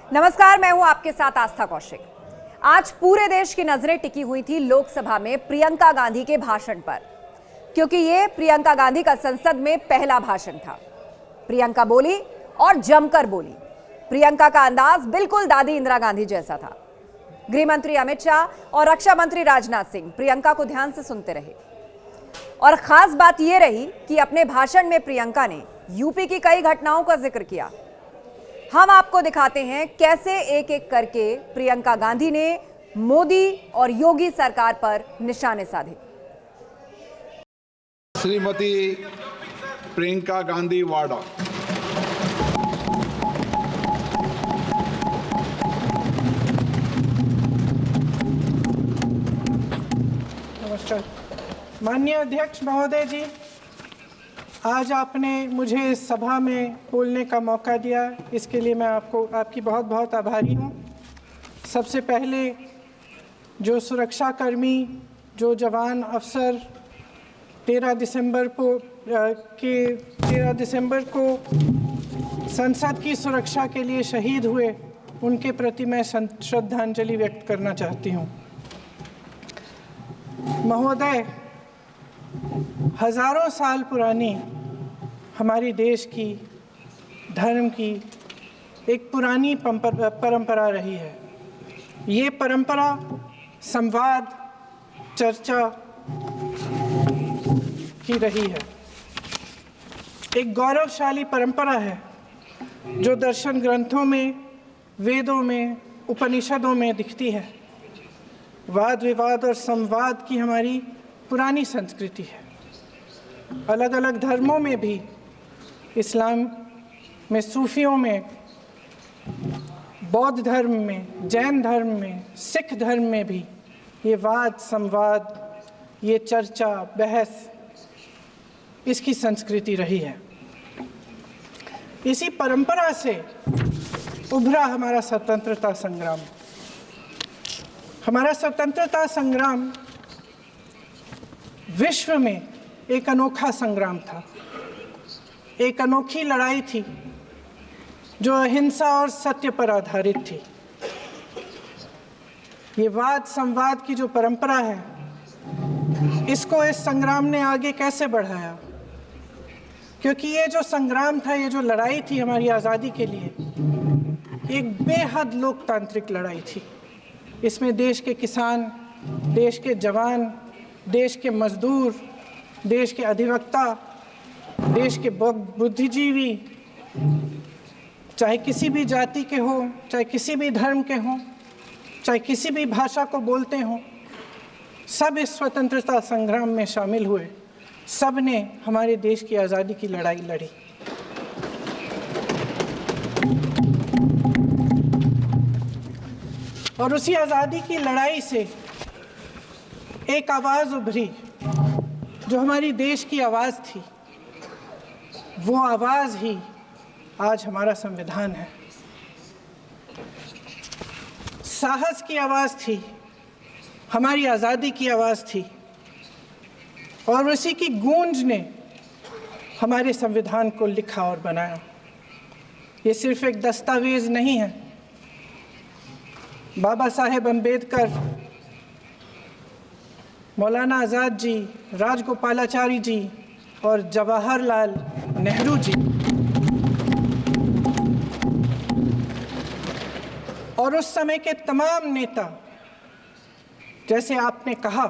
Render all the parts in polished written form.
नमस्कार, मैं हूं आपके साथ आस्था कौशिक। आज पूरे देश की नजरें टिकी हुई थी लोकसभा में प्रियंका गांधी के भाषण पर, क्योंकि ये प्रियंका गांधी का संसद में पहला भाषण था। प्रियंका बोली और जमकर बोली। प्रियंका का अंदाज बिल्कुल दादी इंदिरा गांधी जैसा था। गृह मंत्री अमित शाह और रक्षा मंत्री राजनाथ सिंह प्रियंका को ध्यान से सुनते रहे। और खास बात यह रही कि अपने भाषण में प्रियंका ने यूपी की कई घटनाओं का जिक्र किया। हम आपको दिखाते हैं कैसे एक एक करके प्रियंका गांधी ने मोदी और योगी सरकार पर निशाने साधे। श्रीमती प्रियंका गांधी वाड्रा। नमस्कार। माननीय अध्यक्ष महोदय जी, आज आपने मुझे इस सभा में बोलने का मौका दिया, इसके लिए मैं आपकी बहुत बहुत आभारी हूँ। सबसे पहले जो सुरक्षाकर्मी, जो जवान अफसर 13 दिसंबर को संसद की सुरक्षा के लिए शहीद हुए, उनके प्रति मैं श्रद्धांजलि व्यक्त करना चाहती हूँ। महोदय, हजारों साल पुरानी हमारी देश की धर्म की एक पुरानी परंपरा रही है। ये परंपरा संवाद, चर्चा की रही है। एक गौरवशाली परंपरा है जो दर्शन ग्रंथों में, वेदों में, उपनिषदों में दिखती है। वाद विवाद और संवाद की हमारी पुरानी संस्कृति है। अलग अलग धर्मों में भी, इस्लाम में, सूफियों में, बौद्ध धर्म में, जैन धर्म में, सिख धर्म में भी ये वाद संवाद, ये चर्चा बहस, इसकी संस्कृति रही है। इसी परंपरा से उभरा हमारा स्वतंत्रता संग्राम। हमारा स्वतंत्रता संग्राम विश्व में एक अनोखा संग्राम था, एक अनोखी लड़ाई थी जो अहिंसा और सत्य पर आधारित थी। ये वाद संवाद की जो परंपरा है, इसको इस संग्राम ने आगे कैसे बढ़ाया? क्योंकि ये जो संग्राम था, ये जो लड़ाई थी हमारी आज़ादी के लिए, एक बेहद लोकतांत्रिक लड़ाई थी। इसमें देश के किसान, देश के जवान, देश के मजदूर, देश के अधिवक्ता, देश के बुद्धिजीवी, चाहे किसी भी जाति के हों, चाहे किसी भी धर्म के हों, चाहे किसी भी भाषा को बोलते हों, सब इस स्वतंत्रता संग्राम में शामिल हुए। सब ने हमारे देश की आज़ादी की लड़ाई लड़ी। और उसी आज़ादी की लड़ाई से एक आवाज़ उभरी जो हमारी देश की आवाज़ थी। वो आवाज़ ही आज हमारा संविधान है। साहस की आवाज़ थी, हमारी आज़ादी की आवाज़ थी, और उसी की गूंज ने हमारे संविधान को लिखा और बनाया। ये सिर्फ एक दस्तावेज नहीं है। बाबा साहेब अम्बेडकर, मौलाना आज़ाद जी, राजगोपालाचारी जी और जवाहरलाल नेहरू जी और उस समय के तमाम नेता, जैसे आपने कहा,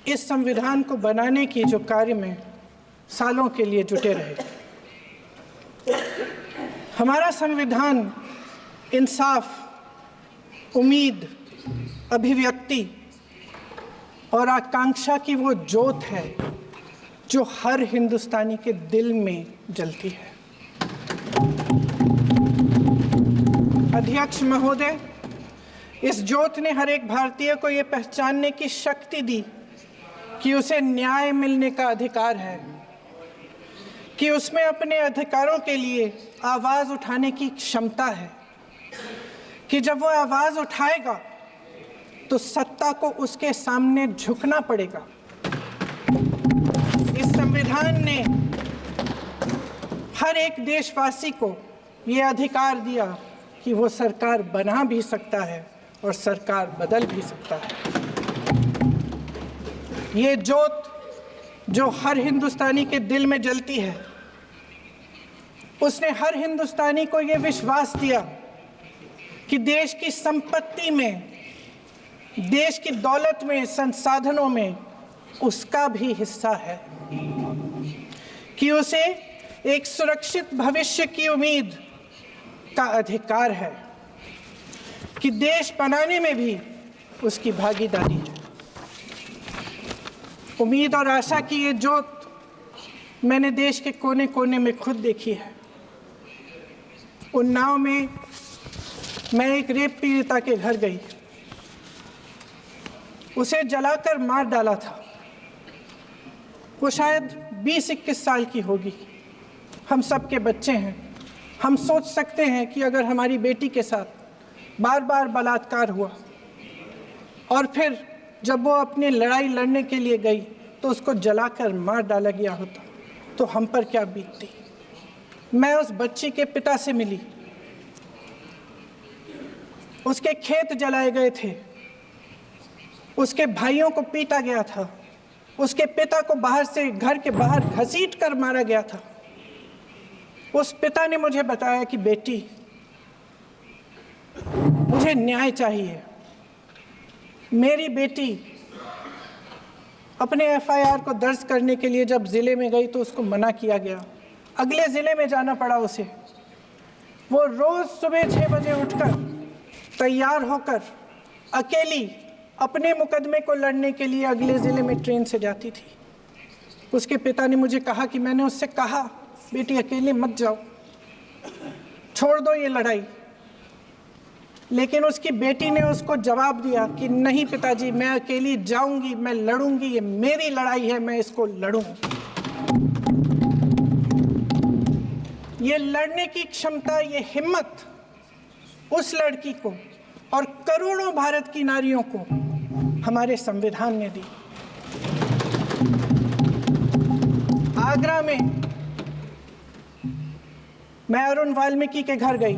इस संविधान को बनाने की जो कार्य में सालों के लिए जुटे रहे। हमारा संविधान इंसाफ, उम्मीद, अभिव्यक्ति और आकांक्षा की वो ज्योत है जो हर हिंदुस्तानी के दिल में जलती है। अध्यक्ष महोदय, इस ज्योत ने हर एक भारतीय को ये पहचानने की शक्ति दी कि उसे न्याय मिलने का अधिकार है, कि उसमें अपने अधिकारों के लिए आवाज़ उठाने की क्षमता है, कि जब वो आवाज़ उठाएगा तो सत्ता को उसके सामने झुकना पड़ेगा। इस संविधान ने हर एक देशवासी को ये अधिकार दिया कि वो सरकार बना भी सकता है और सरकार बदल भी सकता है। ये जोत जो हर हिंदुस्तानी के दिल में जलती है, उसने हर हिंदुस्तानी को ये विश्वास दिया कि देश की संपत्ति में, देश की दौलत में, संसाधनों में उसका भी हिस्सा है, कि उसे एक सुरक्षित भविष्य की उम्मीद का अधिकार है, कि देश बनाने में भी उसकी भागीदारी है। उम्मीद और आशा की ये जोत मैंने देश के कोने कोने में खुद देखी है। उन्नाव में मैं एक रेप पीड़िता के घर गई, उसे जलाकर मार डाला था। वो शायद 20-21 साल की होगी। हम सब के बच्चे हैं। हम सोच सकते हैं कि अगर हमारी बेटी के साथ बार बार बलात्कार हुआ और फिर जब वो अपनी लड़ाई लड़ने के लिए गई तो उसको जलाकर मार डाला गया होता तो हम पर क्या बीतती। मैं उस बच्ची के पिता से मिली। उसके खेत जलाए गए थे, उसके भाइयों को पीटा गया था, उसके पिता को बाहर से, घर के बाहर घसीट कर मारा गया था। उस पिता ने मुझे बताया कि बेटी, मुझे न्याय चाहिए। मेरी बेटी अपने एफआईआर को दर्ज करने के लिए जब ज़िले में गई तो उसको मना किया गया। अगले ज़िले में जाना पड़ा उसे। वो रोज़ सुबह 6 बजे उठकर तैयार होकर अकेली अपने मुकदमे को लड़ने के लिए अगले ज़िले में ट्रेन से जाती थी। उसके पिता ने मुझे कहा कि मैंने उससे कहा, बेटी अकेले मत जाओ, छोड़ दो ये लड़ाई। लेकिन उसकी बेटी ने उसको जवाब दिया कि नहीं पिताजी, मैं अकेली जाऊंगी, मैं लड़ूंगी, ये मेरी लड़ाई है, मैं इसको लड़ूंगी। ये लड़ने की क्षमता, ये हिम्मत उस लड़की को और करोड़ों भारत की नारियों को हमारे संविधान ने दी। आगरा में मैं अरुण वाल्मीकि के घर गई।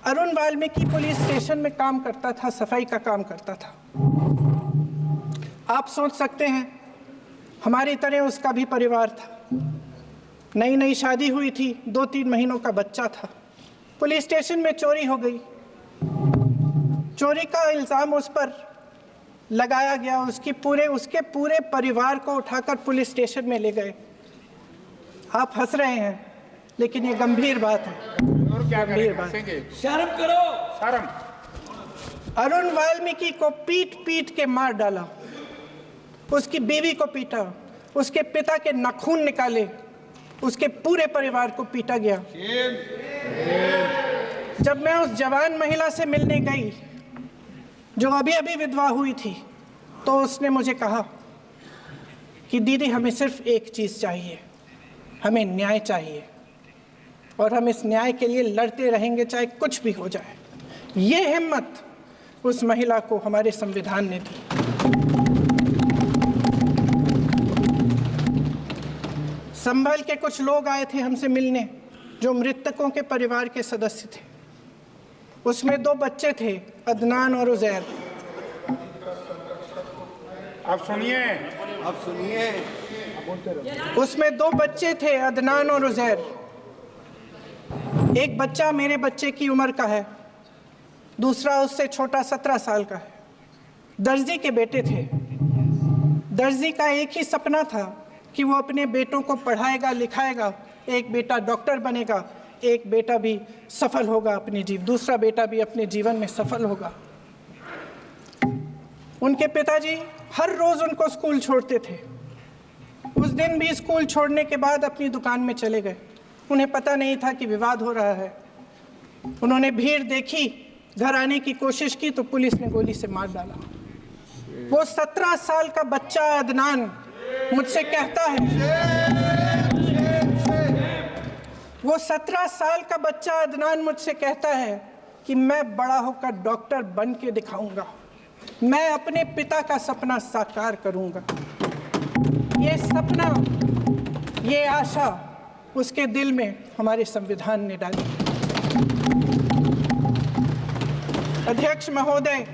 अरुण वाल्मीकि पुलिस स्टेशन में काम करता था, सफाई का काम करता था। आप सोच सकते हैं हमारी तरह उसका भी परिवार था। नई नई शादी हुई थी, 2-3 महीनों का बच्चा था। पुलिस स्टेशन में चोरी हो गई। चोरी का इल्ज़ाम उस पर लगाया गया। उसके पूरे परिवार को उठाकर पुलिस स्टेशन में ले गए। आप हंस रहे हैं, लेकिन ये गंभीर बात है। गंभीर बात। शर्म करो, शर्म। अरुण वाल्मीकि को पीट पीट के मार डाला, उसकी बीवी को पीटा, उसके पिता के नाखून निकाले, उसके पूरे परिवार को पीटा गया। जब मैं उस जवान महिला से मिलने गई जो अभी अभी विधवा हुई थी, तो उसने मुझे कहा कि दीदी, हमें सिर्फ एक चीज़ चाहिए, हमें न्याय चाहिए और हम इस न्याय के लिए लड़ते रहेंगे, चाहे कुछ भी हो जाए। ये हिम्मत उस महिला को हमारे संविधान ने दी। संभल के कुछ लोग आए थे हमसे मिलने जो मृतकों के परिवार के सदस्य थे। उसमें 2 बच्चे थे, अदनान और उजैर। आप सुनिए। उसमें 2 बच्चे थे, अदनान और उजैर। एक बच्चा मेरे बच्चे की उम्र का है, दूसरा उससे छोटा 17 साल का है। दर्जी के बेटे थे। दर्जी का एक ही सपना था कि वो अपने बेटों को पढ़ाएगा, लिखाएगा। एक बेटा डॉक्टर बनेगा, एक बेटा भी सफल होगा दूसरा बेटा भी अपने जीवन में सफल होगा। उनके पिताजी हर रोज उनको स्कूल छोड़ते थे। उस दिन भी स्कूल छोड़ने के बाद अपनी दुकान में चले गए। उन्हें पता नहीं था कि विवाद हो रहा है। उन्होंने भीड़ देखी, घर आने की कोशिश की तो पुलिस ने गोली से मार डाला। वो 17 साल का बच्चा अदनान मुझसे कहता है, वो 17 साल का बच्चा अदनान मुझसे कहता है कि मैं बड़ा होकर डॉक्टर बन के दिखाऊंगा, मैं अपने पिता का सपना साकार करूंगा। ये सपना, ये आशा उसके दिल में हमारे संविधान ने डाली। अध्यक्ष महोदय,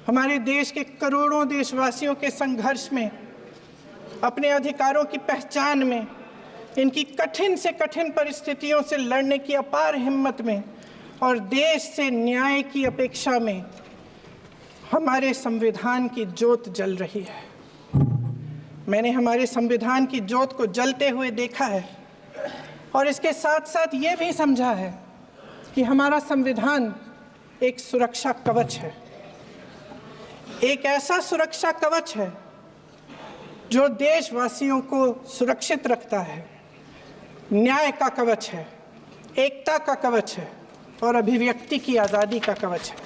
हमारे देश के करोड़ों देशवासियों के संघर्ष में, अपने अधिकारों की पहचान में, इनकी कठिन से कठिन परिस्थितियों से लड़ने की अपार हिम्मत में और देश से न्याय की अपेक्षा में हमारे संविधान की ज्योत जल रही है। मैंने हमारे संविधान की ज्योत को जलते हुए देखा है और इसके साथ साथ ये भी समझा है कि हमारा संविधान एक सुरक्षा कवच है, एक ऐसा सुरक्षा कवच है जो देशवासियों को सुरक्षित रखता है, न्याय का कवच है, एकता का कवच है और अभिव्यक्ति की आज़ादी का कवच है।